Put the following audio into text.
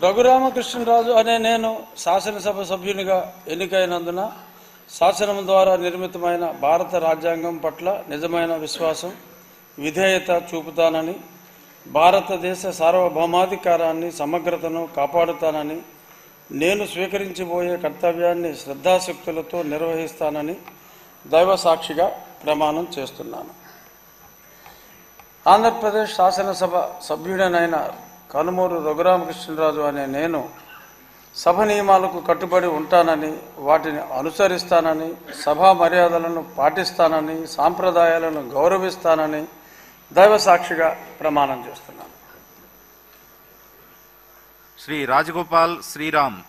రఘురామకృష్ణరాజు అనే నేను శాసనసభ సభ్యునిగా ఎన్నికైనందున శాసనం ద్వారా నిర్మితమైన భారత రాజ్యాంగం పట్ల నిజమైన విశ్వాసం, విధేయత చూపుతానని, భారతదేశ సార్వభౌమాధికారాన్ని, సమగ్రతను కాపాడుతానని, నేను స్వీకరించబోయే కర్తవ్యాన్ని శ్రద్ధాశక్తులతో నిర్వహిస్తానని దైవ సాక్షిగా ప్రమాణం చేస్తున్నాను. ఆంధ్రప్రదేశ్ శాసనసభ సభ్యుడనైన కనుమూరు రఘురామకృష్ణరాజు అనే నేను సభ నియమాలకు కట్టుబడి ఉంటానని, వాటిని అనుసరిస్తానని, సభా మర్యాదలను పాటిస్తానని, సాంప్రదాయాలను గౌరవిస్తానని దైవ సాక్షిగా ప్రమాణం చేస్తున్నాను. శ్రీ రాజగోపాల్ శ్రీరామ్.